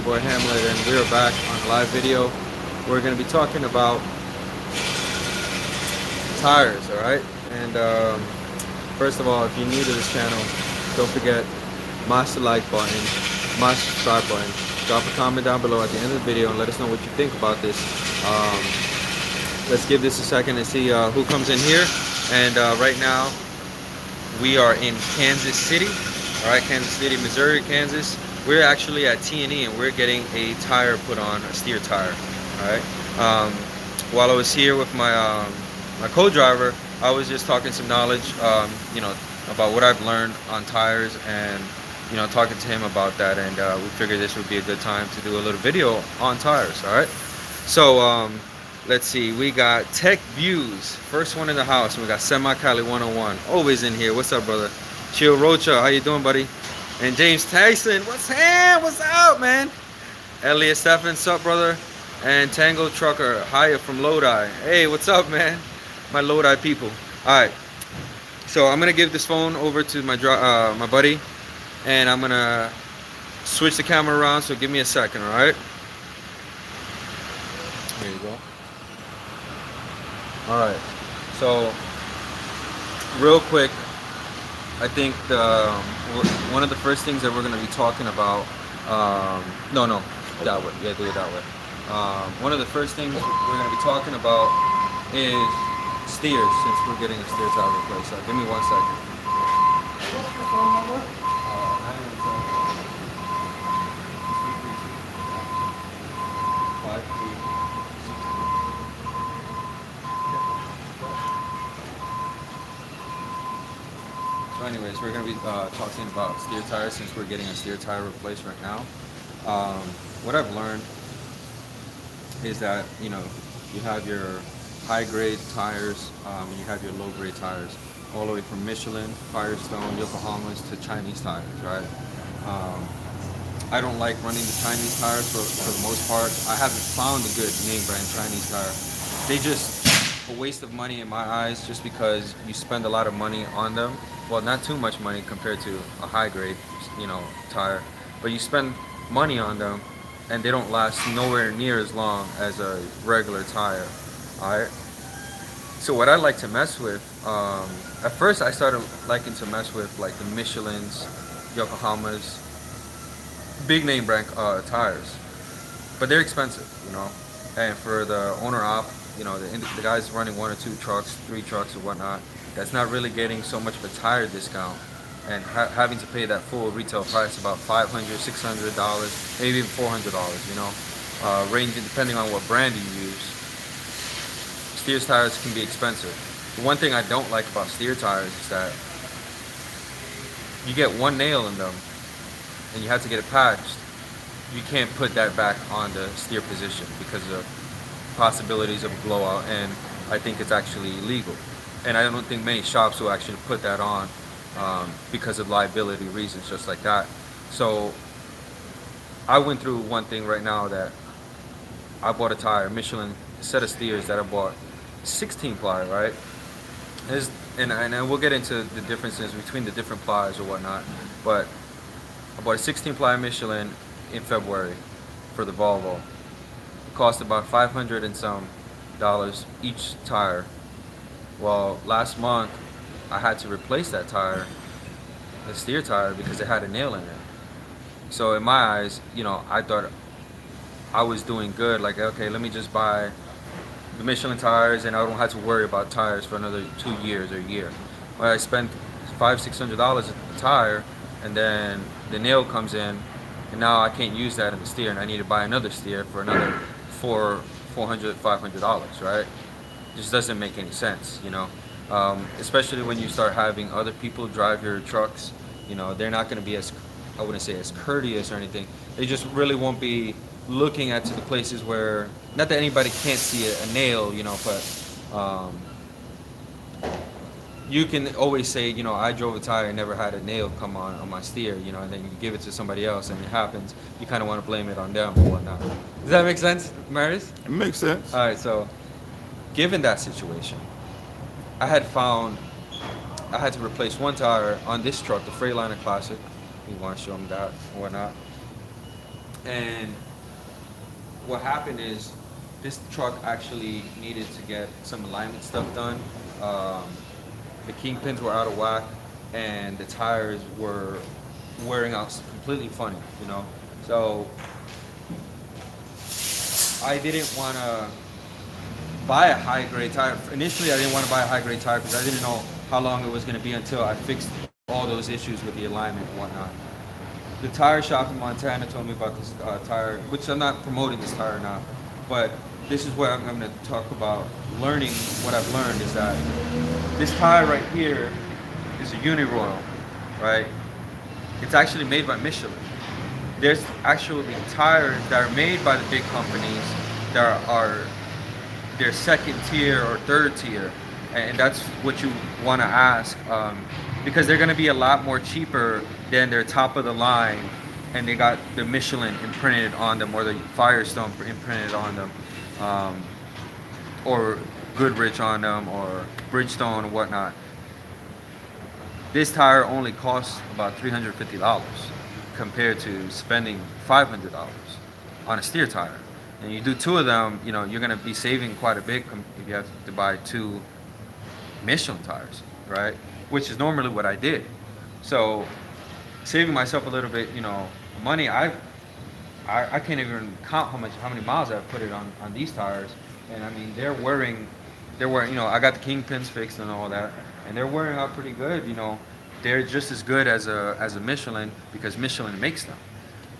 boy Hamlet, and we are back on a live video. We're going to be talking about tires, alright? And first of all, if you're new to this channel, don't forget, smash the like button, smash the subscribe button, drop a comment down below at the end of the video and let us know what you think about this. Let's give this a second and see who comes in here. And right now, we are in Kansas City, alright? Kansas City, Missouri, Kansas. We're actually at T&E and we're getting a tire put on, a steer tire, alright? While I was here with my my co-driver, I was just talking some knowledge, you know, about what I've learned on tires, and you know, talking to him about that, and we figured this would be a good time to do a little video on tires. All right, so let's see, we got Tech Views, first one in the house, and we got Semi Cali 101 always in here. What's up, brother? Chill Rocha, how you doing, buddy? And James Tyson, what's up, man? Elliot Stephens, what's up, brother? And Tango Trucker Haya from Lodi, hey, what's up, man? My Lodi people. All right, so I'm gonna give this phone over to my my buddy, and I'm gonna switch the camera around, so give me a second. All right, here you go. All right, so real quick, I think one of the first things that we're gonna be talking about, no, that way, yeah, do it that way. One of the first things we're gonna be talking about is steers, since we're getting a steer tire replaced. Give me 1 second. So anyways, we're going to be talking about steer tires, since we're getting a steer tire replaced right now. What I've learned is that, you know, you have your high grade tires, and you have your low grade tires, all the way from Michelin, Firestone, Yokohamas to Chinese tires, right? I don't like running the Chinese tires for the most part. I haven't found a good name brand Chinese tire. They just a waste of money in my eyes, just because you spend a lot of money on them. Well, not too much money compared to a high grade, you know, tire, but you spend money on them and they don't last nowhere near as long as a regular tire. Alright, so what I like to mess with, at first I started liking to mess with like the Michelins, Yokohamas, big name brand tires, but they're expensive, you know. And for the owner op, you know, the guys running 1 or 2 trucks, 3 trucks or whatnot, that's not really getting so much of a tire discount, and having to pay that full retail price, about $500, $600, maybe even $400, you know, ranging depending on what brand you use. Steer tires can be expensive. The one thing I don't like about steer tires is that you get one nail in them and you have to get it patched. You can't put that back on the steer position because of possibilities of a blowout, and I think it's actually illegal. And I don't think many shops will actually put that on because of liability reasons, just like that. So I went through one thing right now, that I bought a tire, Michelin set of steers that I bought, 16 ply, right? And we'll get into the differences between the different plies or whatnot, but I bought a 16 ply Michelin in February for the Volvo. It cost about $500 and some each tire. Well, last month I had to replace that tire, the steer tire, because it had a nail in it. So in my eyes, you know, I thought I was doing good, like, okay, let me just buy the Michelin tires and I don't have to worry about tires for another 2 years or a year. Well, I spent $500-$600 a tire, and then the nail comes in, and now I can't use that in the steer, and I need to buy another steer for another $400-$500, right? It just doesn't make any sense, you know. Especially when you start having other people drive your trucks, you know, they're not going to be as, I wouldn't say as courteous or anything. They just really won't be looking at to the places where, not that anybody can't see a nail, you know, but you can always say, you know, I drove a tire and never had a nail come on my steer, you know, and then you give it to somebody else and it happens. You kind of want to blame it on them or whatnot. Does that make sense, Marius? It makes sense. All right, so given that situation, I had to replace one tire on this truck, the Freightliner Classic. You want to show them that or whatnot. And what happened is this truck actually needed to get some alignment stuff done. Um, the kingpins were out of whack, and the tires were wearing out completely funny, you know. So I didn't want to buy a high grade tire. Initially, I didn't want to buy a high grade tire because I didn't know how long it was going to be until I fixed all those issues with the alignment and whatnot. The tire shop in Montana told me about this tire, which I'm not promoting this tire now, but this is what I'm going to talk about. Learning what I've learned is that this tire right here is a Uniroyal, right? It's actually made by Michelin. There's actually tires that are made by the big companies that are their second tier or third tier, and that's what you want to ask, because they're going to be a lot more cheaper than their top of the line, and they got the Michelin imprinted on them or the Firestone imprinted on them, or Goodrich on them or Bridgestone or whatnot. This tire only costs about $350 compared to spending $500 on a steer tire. And you do two of them, you know, you're going to be saving quite a bit if you have to buy two Michelin tires, right? Which is normally what I did. So saving myself a little bit, you know, money. I can't even count how many miles I've put it on these tires. And I mean, they're wearing, you know, I got the kingpins fixed and all that, and they're wearing out pretty good. You know, they're just as good as a Michelin because Michelin makes them.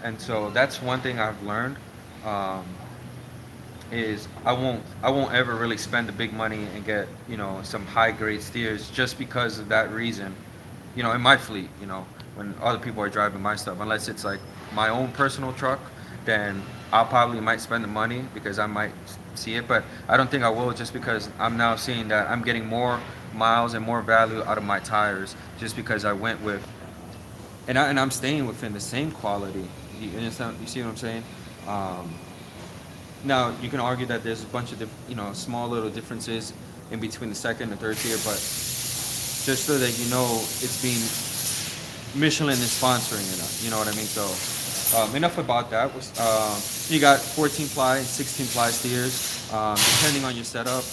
And so that's one thing I've learned. Is I won't ever really spend the big money and get, you know, some high grade steers just because of that reason, you know, in my fleet, you know, when other people are driving my stuff, unless it's like my own personal truck, then I'll probably might spend the money because I might see it, but I don't think I will, just because I'm now seeing that I'm getting more miles and more value out of my tires just because I went with, and I'm staying within the same quality. You understand? You see what I'm saying? Now you can argue that there's a bunch of you know, small little differences in between the second and third tier, but just so that you know, it's being Michelin is sponsoring it. You know what I mean? So enough about that. You got 14 ply, 16 ply steers. Depending on your setup,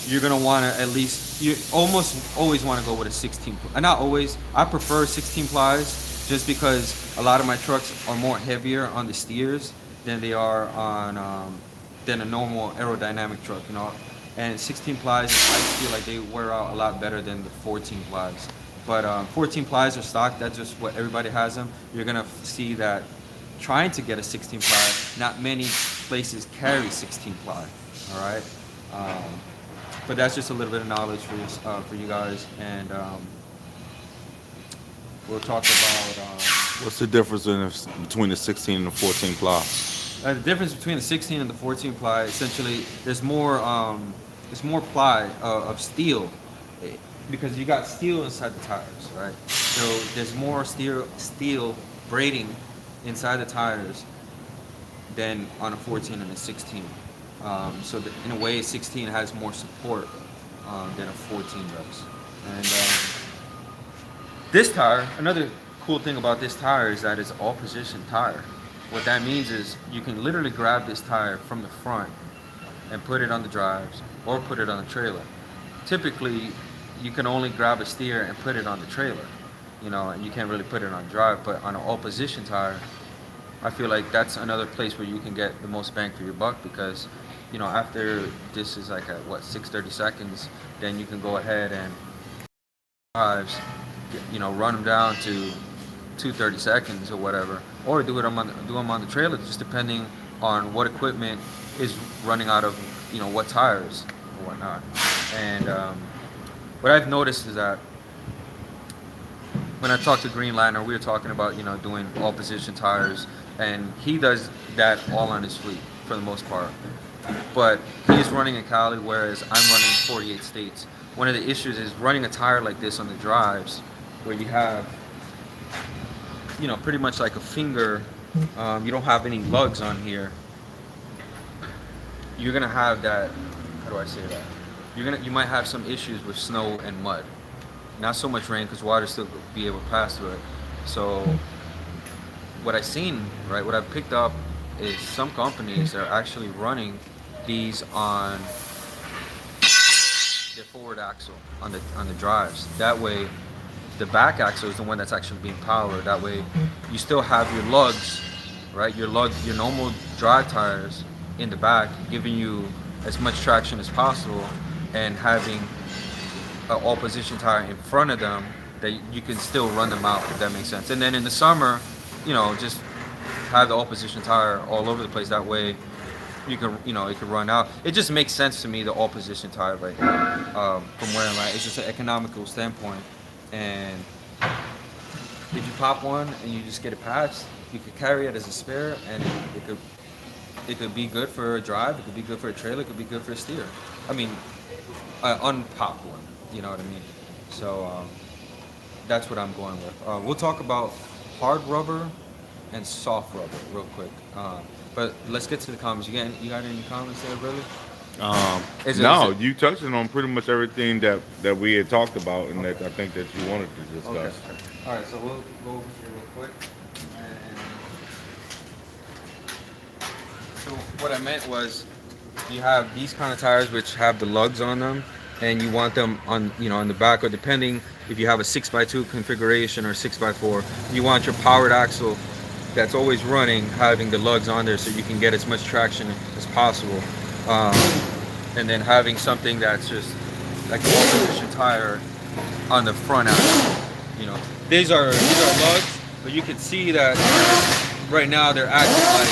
you're gonna want to at least, you almost always want to go with a 16. Not always. I prefer 16 plies just because a lot of my trucks are more heavier on the steers than they are on than a normal aerodynamic truck, you know. And 16 plies, I feel like they wear out a lot better than the 14 plies. But 14 plies are stock. That's just what everybody has them. You're gonna see that trying to get a 16 ply, not many places carry 16 ply. All right. But that's just a little bit of knowledge for you guys, and we'll talk about. What's the difference between the 16 and the 14 ply? The difference between the 16 and the 14 ply, essentially, there's more ply of steel, because you got steel inside the tires, right? So there's more steel braiding inside the tires than on a 14 and a 16. So that in a way, 16 has more support than a 14 does. And this tire, another cool thing about this tire is that it's all position tire. What that means is you can literally grab this tire from the front and put it on the drives or put it on the trailer. Typically, you can only grab a steer and put it on the trailer, you know, and you can't really put it on drive. But on an all position tire, I feel like that's another place where you can get the most bang for your buck, because, you know, after this is like at what, 6:30 seconds, then you can go ahead and drives, you know, run them down to 2:30 seconds or whatever, or do them on the trailer, just depending on what equipment is running out of, you know, what tires or whatnot. And what I've noticed is that when I talked to Green Lantern, we were talking about, you know, doing all position tires, and he does that all on his fleet for the most part. But he's running in Cali, whereas I'm running in 48 states. One of the issues is running a tire like this on the drives, where you have, you know, pretty much like a finger. You don't have any lugs on here. You're gonna have that. How do I say that? You might have some issues with snow and mud. Not so much rain, because water still be able to pass through it. So what I've seen, right, what I've picked up is some companies are actually running these on their forward axle on the drives. That way, the back axle is the one that's actually being powered. That way, you still have your lugs, right? Your normal drive tires in the back, giving you as much traction as possible, and having an all position tire in front of them that you can still run them out, if that makes sense. And then in the summer, just have the all position tire all over the place. That way, you can, it can run out. It just makes sense to me, the all position tire right now, from where I'm at. It's just an economical standpoint. And if you pop one and you just get it patched, you could carry it as a spare, and it could be good for a drive. It could be good for a trailer. It could be good for a steer. I mean, unpopped one. You know what I mean? So that's what I'm going with. We'll talk about hard rubber and soft rubber real quick. But let's get to the comments. You got any comments there, brother? No, you touched on pretty much everything that we had talked about, and that I think that you wanted to discuss. Okay. All right, so we'll go over here real quick. And so what I meant was, you have these kind of tires which have the lugs on them, and you want them on the back, or depending if you have a 6x2 configuration or 6x4, you want your powered axle that's always running having the lugs on there, so you can get as much traction as possible. And then having something that's just like an all-position tire on the front axle. These are lugs, but you can see that right now they're acting like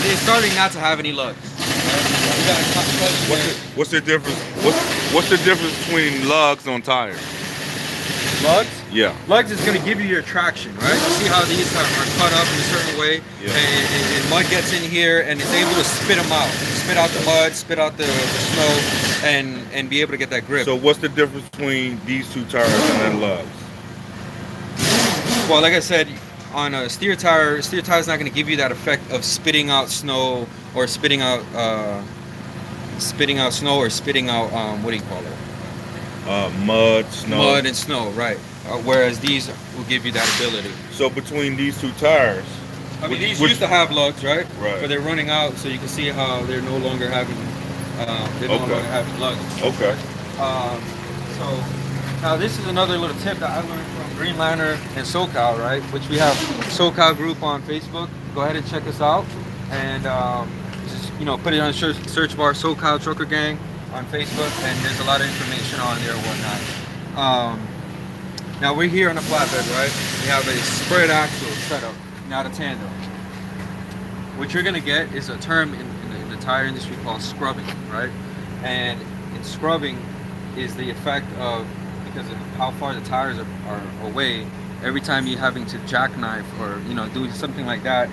they're starting not to have any lugs. What's the difference? What's the difference between lugs on tires? Lugs? Yeah. Lugs is going to give you your traction, right? You see how these are cut up in a certain way, yeah. and mud gets in here, and it's able to spit them out. Spit out the mud, spit out the snow, and be able to get that grip. So what's the difference between these two tires and then lugs? Well, like I said, on a steer tire is not going to give you that effect of spitting out snow, or spitting out snow, or spitting out what do you call it? Mud, snow. Mud and snow, right. Whereas these will give you that ability. So between these two tires, these used to have lugs, right? Right. But they're running out, so you can see how they're no longer having lugs. Okay. So now this is another little tip that I learned from Green Lantern and SoCal, right? Which we have SoCal group on Facebook. Go ahead and check us out, and just put it on the search bar, SoCal Trucker Gang on Facebook, and there's a lot of information on there and whatnot. Now we're here on a flatbed, right? We have a spread axle setup, not a tandem. What you're gonna get is a term in the tire industry called scrubbing, right? And in scrubbing is the effect of, because of how far the tires are away, every time you're having to jackknife or do something like that,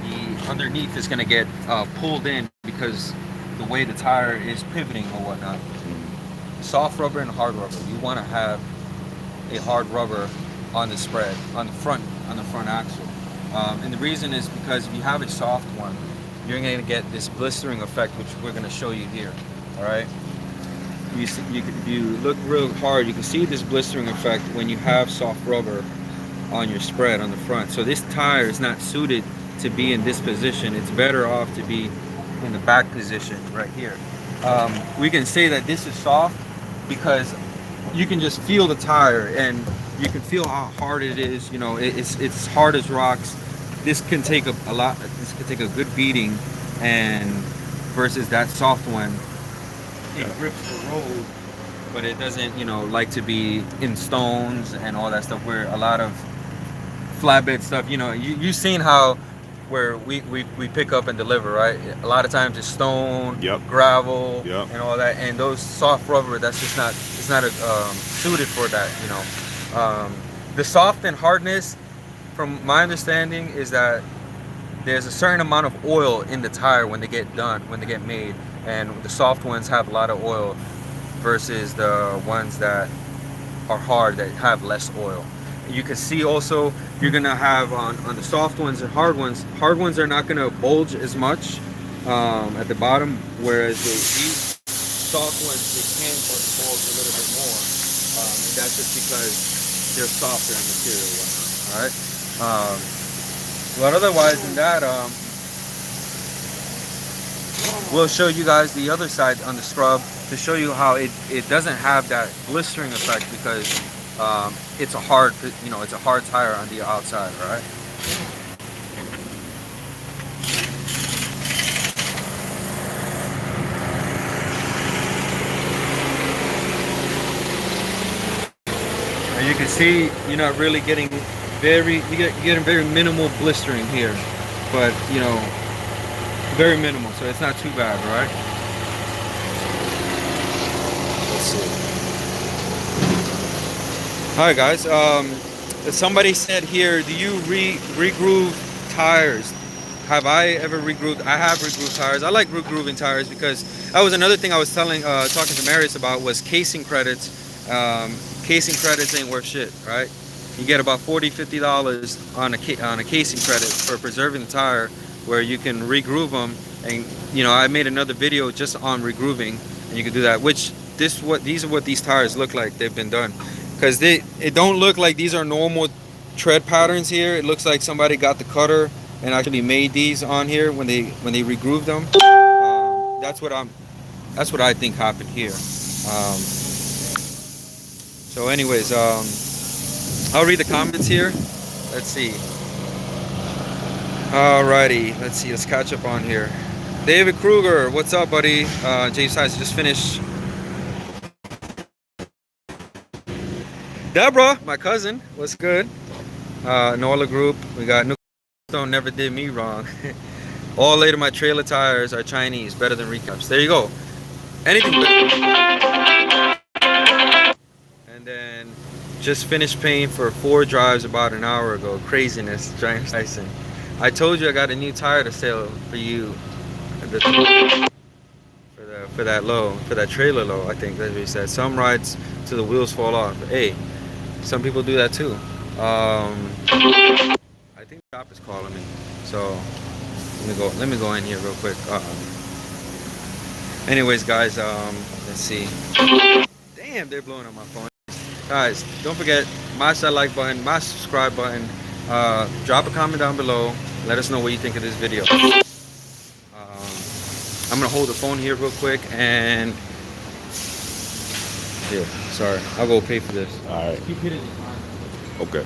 the underneath is gonna get pulled in because the way the tire is pivoting or whatnot. Soft rubber and hard rubber. You want to have a hard rubber on the spread, on the front axle. And the reason is because if you have a soft one, you're going to get this blistering effect, which we're going to show you here. All right. If you look real hard, you can see this blistering effect when you have soft rubber on your spread on the front. So this tire is not suited to be in this position. It's better off to be in the back position right here. We can say that this is soft because you can just feel the tire, and you can feel how hard it is. It's hard as rocks. This can take a lot. This can take a good beating, and versus that soft one, it grips the road, but it doesn't, like to be in stones and all that stuff. Where a lot of flatbed stuff, you've seen how where we pick up and deliver, right? A lot of times it's stone, gravel, and all that, and those soft rubber, that's just not, it's not suited for that. The soft and hardness, from my understanding, is that there's a certain amount of oil in the tire when they get made, and the soft ones have a lot of oil versus the ones that are hard that have less oil. You can see also you're gonna have on the soft ones and hard ones are not gonna bulge as much at the bottom, whereas these soft ones, they can bulge a little bit more. and that's just because they're softer in material and whatnot. All right. But otherwise than that, we'll show you guys the other side on the scrub to show you how it doesn't have that blistering effect because it's a hard, it's a hard tire on the outside. All right. And you can see you're not really getting you're getting very minimal blistering here, but very minimal, so it's not too bad, right? Let's see. All right, guys. Somebody said here, do you regroove tires? Have I ever regrooved? I have regrooved tires. I like regrooving tires because that was another thing I was talking to Marius about was casing credits. Casing credits ain't worth shit, right? You get about $40–50 on a casing credit for preserving the tire, where you can regroove them. And I made another video just on regrooving, and you can do that. Which these are what these tires look like. They've been done, because it don't look like these are normal tread patterns here. It looks like somebody got the cutter and actually made these on here when they regrooved them. That's what I think happened here. So anyways, I'll read the comments here. Let's see. Alrighty, let's see. Let's catch up on here. David Kruger, what's up, buddy? James Heiss just finished. Deborah, my cousin, what's good? Nola Group, we got New Stone never did me wrong. All later my trailer tires are Chinese, better than recaps. There you go. Anything better. And then just finished paying for 4 drives about an hour ago. Craziness, James Tyson. I told you I got a new tire to sell for you. For that trailer low, I think that's what he said. Some rides till the wheels fall off. Hey, some people do that too. I think the shop is calling me, so let me go in here real quick. Anyways, guys, let's see. Damn, they're blowing up my phone. Guys, don't forget, mash that like button, mash subscribe button. Drop a comment down below. Let us know what you think of this video. I'm gonna hold the phone here real quick and here. Sorry, I'll go pay for this. All right. Keep hitting. Okay.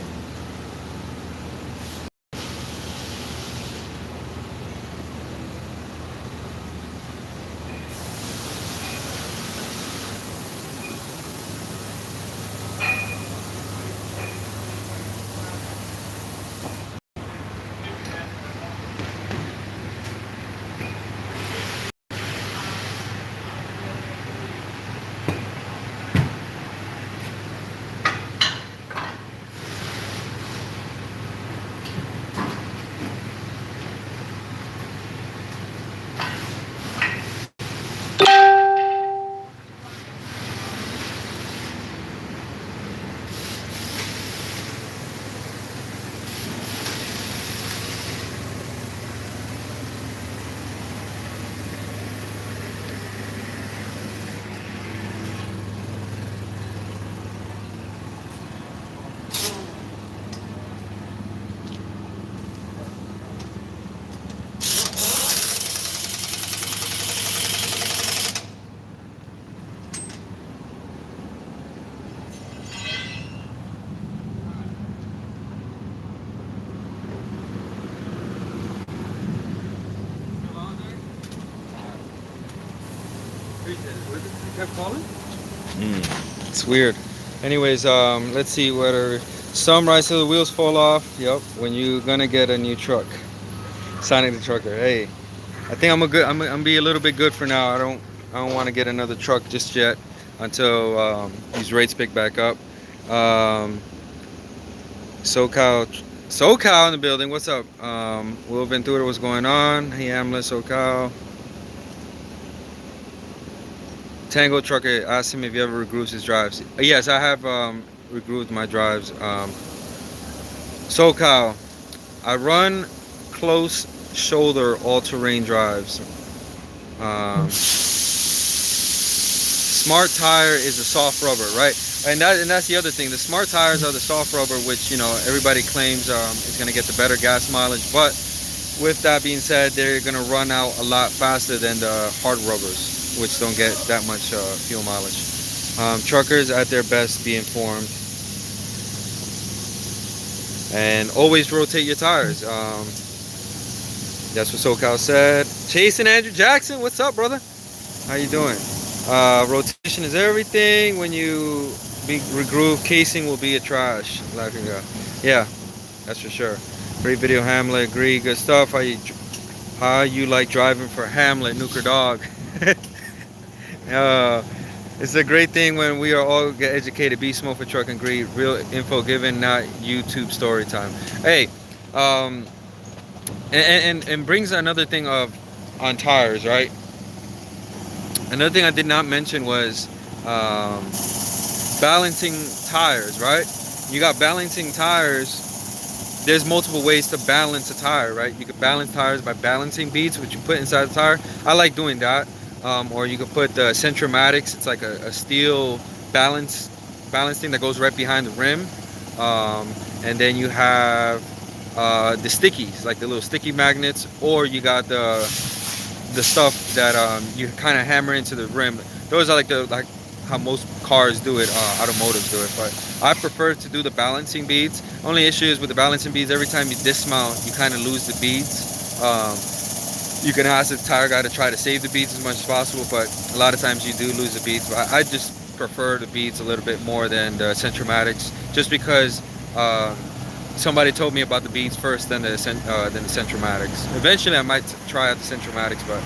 Kept calling? It's weird. Anyways, let's see whether some rides till the wheels fall off. Yep, when you gonna get a new truck. Sonic the Trucker. Hey, I think I'm gonna be a little bit good for now. I don't want to get another truck just yet until these rates pick back up. SoCal in the building. What's up? Will Ventura, what's going on? Hey, Amla, SoCal. Tango Trucker asked him if he ever regrooves his drives. Yes, I have regrooved my drives. SoCal, I run close shoulder all-terrain drives. smart tire is a soft rubber, right? And that's the other thing. The smart tires are the soft rubber, which, you know, everybody claims is going to get the better gas mileage. But with that being said, they're going to run out a lot faster than the hard rubbers, which don't get that much fuel mileage. Truckers at their best, be informed, and always rotate your tires. That's what SoCal said. Chase and Andrew Jackson, what's up, brother? How you doing? Rotation is everything. When you regroove, casing will be a trash. Yeah, that's for sure. Great video, Hamlet. Agree. Good stuff. How you like driving for Hamlet, Nuker Dog? It's a great thing when we are all get educated. Be Smoke for Truck and Greed. Real info given, not YouTube story time. Hey, and brings another thing on tires, right? Another thing I did not mention was balancing tires, right? You got balancing tires. There's multiple ways to balance a tire, right? You can balance tires by balancing beads, which you put inside the tire. I like doing that. Or you could put the Centromatics. It's like a steel balance thing that goes right behind the rim. And then you have the stickies, like the little sticky magnets, or you got the stuff that you kind of hammer into the rim. Those are like how most cars do it, automotives do it. But I prefer to do the balancing beads. Only issue is with the balancing beads, every time you dismount, you kind of lose the beads. You can ask the tire guy to try to save the beads as much as possible, but a lot of times you do lose the beads. But I just prefer the beads a little bit more than the Centromatics, just because somebody told me about the beads first, then the Centromatics. Eventually I might try out the Centromatics, but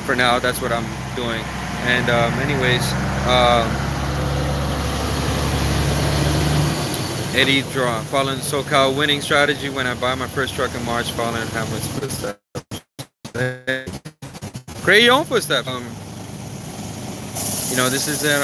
for now that's what I'm doing. And anyways, Eddie Draw, following SoCal winning strategy when I buy my first truck in March, following Hamlet's footsteps. Create your own footsteps. You know, this isn't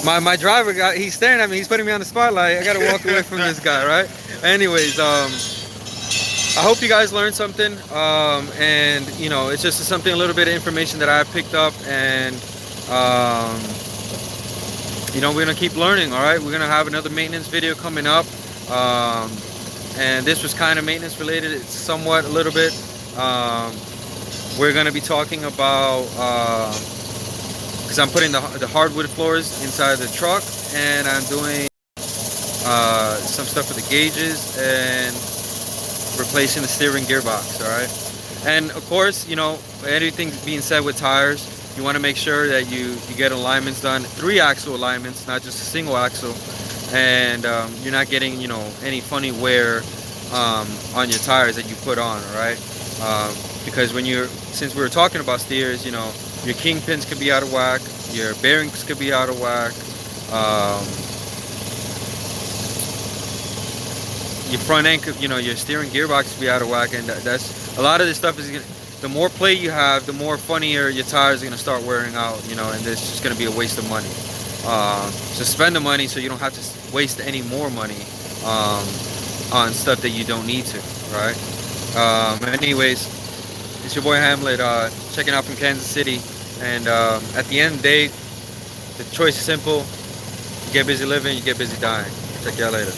my driver guy, he's staring at me, he's putting me on the spotlight. I gotta walk away from this guy, right? Anyways, I hope you guys learned something, and you know, it's just something, a little bit of information that I picked up, and you know, we're gonna keep learning. All right, we're gonna have another maintenance video coming up, and this was kind of maintenance related. It's somewhat a little bit. We're gonna be talking about because I'm putting the hardwood floors inside the truck, and I'm doing some stuff with the gauges and replacing the steering gearbox. All right, and of course, you know, anything being said with tires, you want to make sure that you get alignments done, 3-axle alignments, not just a single axle, and you're not getting, you know, any funny wear on your tires that you put on. All right, because since we were talking about steers, you know, your kingpins could be out of whack, your bearings could be out of whack, your front end could, you know, your steering gearbox could be out of whack, and that's a lot of this stuff is gonna, the more play you have, the more funnier your tires are gonna start wearing out, you know, and it's just gonna be a waste of money. So spend the money so you don't have to waste any more money on stuff that you don't need to, right? Anyways, it's your boy Hamlet, checking out from Kansas City, and at the end of the day, the choice is simple: you get busy living, you get busy dying. Check y'all later.